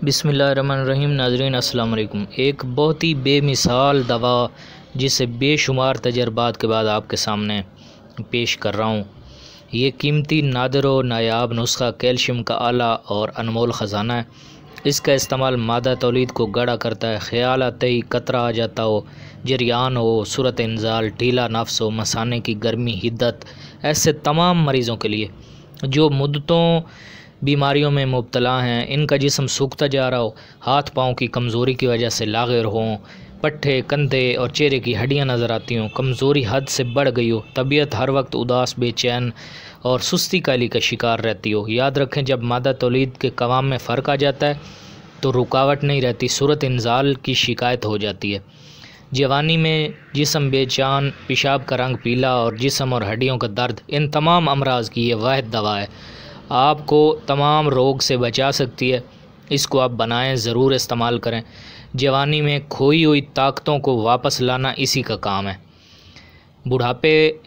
बिस्मिल्लाहिर्रहमानिर्रहीम। नाज़रीन अस्सलाम वालेकुम। एक बहुत ही बेमिसाल दवा जिसे बेशुमार तजर्बात के बाद आपके सामने पेश कर रहा हूँ। ये कीमती नादिर व नायाब नुस्खा कैल्शियम का आला और अनमोल ख़जाना है। इसका इस्तेमाल मादा तौलीद को गड़ा करता है। ख्याल आते ही कतरा आ जाता हो, जरियान हो, सूरत इंजाल, ढीला नफ्स हो, मसाने की गर्मी, हिद्दत, ऐसे तमाम मरीज़ों के लिए जो मुद्दतों बीमारियों में मुब्तला हैं, इनका जिस्म सूखता जा रहा हो, हाथ पाँव की कमज़ोरी की वजह से लाग़िर हों, पट्ठे, कंधे और चेहरे की हड्डियां नज़र आती हों, कमज़ोरी हद से बढ़ गई हो, तबीयत हर वक्त उदास, बेचैन और सुस्ती काली का शिकार रहती हो। याद रखें, जब मादा तौलीद के कवाम में फ़र्क आ जाता है तो रुकावट नहीं रहती, सूरत इंजाल की शिकायत हो जाती है। जवानी में जिस्म बेचैन, पेशाब का रंग पीला और जिस्म और हड्डियों का दर्द, इन तमाम अमराज़ की ये वाहिद दवा है। आपको तमाम रोग से बचा सकती है। इसको आप बनाएं, ज़रूर इस्तेमाल करें। जवानी में खोई हुई ताकतों को वापस लाना इसी का काम है। बुढ़ापे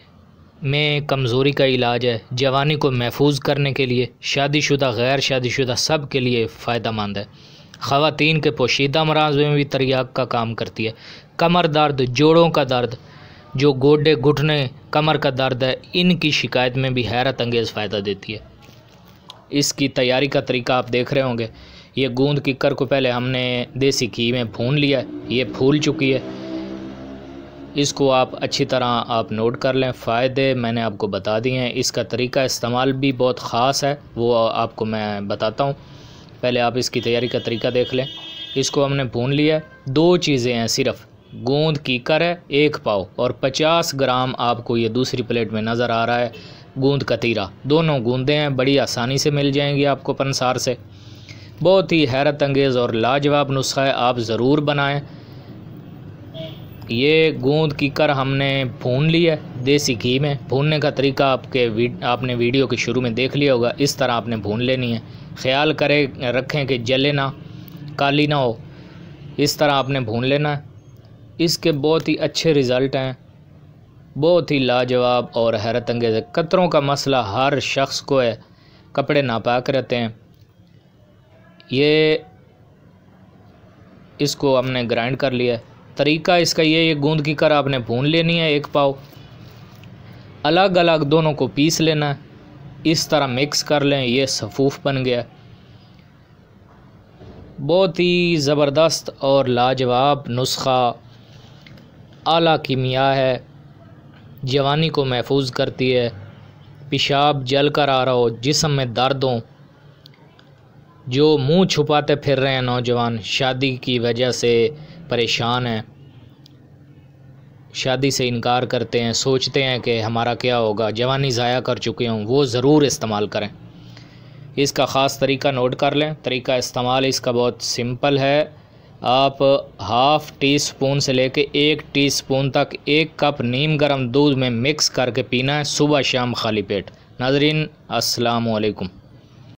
में कमज़ोरी का इलाज है। जवानी को महफूज करने के लिए शादीशुदा, गैर शादीशुदा सब के लिए फ़ायदेमंद है। ख़वातीन के पोशीदा अमराज़ में भी तरियाक का काम करती है। कमर दर्द, जोड़ों का दर्द, जो गोडे, घुटने, कमर का दर्द है, इनकी शिकायत में भी हैरत अंगेज़ फ़ायदा देती है। इसकी तैयारी का तरीका आप देख रहे होंगे। ये गूंद किक्कर को पहले हमने देसी घी में भून लिया है, ये फूल चुकी है। इसको आप अच्छी तरह आप नोट कर लें। फ़ायदे मैंने आपको बता दिए हैं। इसका तरीका इस्तेमाल भी बहुत ख़ास है, वो आपको मैं बताता हूँ। पहले आप इसकी तैयारी का तरीका देख लें। इसको हमने भून लिया है। दो चीज़ें हैं सिर्फ, गूंद कीकर है 1 पाव और 50 ग्राम आपको ये दूसरी प्लेट में नज़र आ रहा है गूंद कतीरा। दोनों गूंदें हैं, बड़ी आसानी से मिल जाएंगी आपको पंसार से। बहुत ही हैरत अंगेज़ और लाजवाब नुस्खा है, आप ज़रूर बनाएं। ये गूंद कीकर हमने भून लिया देसी घी में। भूनने का तरीका आपने वीडियो के शुरू में देख लिया होगा। इस तरह आपने भून लेनी है। ख्याल रखें कि जले ना, काली ना हो। इस तरह आपने भून लेना है। इसके बहुत ही अच्छे रिज़ल्ट हैं, बहुत ही लाजवाब और हैरत अंगेज़ है। कतरों का मसला हर शख्स को है, कपड़े नापाक रहते हैं। इसको हमने ग्राइंड कर लिया है। तरीका इसका ये गूंद की कर आपने भून लेनी है 1 पाव। अलग अलग दोनों को पीस लेना है। इस तरह मिक्स कर लें, ये सफ़ूफ बन गया। बहुत ही ज़बरदस्त और लाजवाब नुस्खा, आला कीमिया है। जवानी को महफूज करती है। पेशाब जल कर आ रहा हो, जिस्म में दर्द हो, जो मुंह छुपाते फिर रहे हैं नौजवान, शादी की वजह से परेशान हैं, शादी से इनकार करते हैं, सोचते हैं कि हमारा क्या होगा, जवानी ज़ाया कर चुके हों, वो ज़रूर इस्तेमाल करें। इसका ख़ास तरीका नोट कर लें। तरीका इस्तेमाल इसका बहुत सिंपल है। आप ½ टीस्पून से लेके 1 टीस्पून तक 1 कप नीम गर्म दूध में मिक्स करके पीना है, सुबह शाम खाली पेट। नाज़रीन अस्सलाम वालेकुम।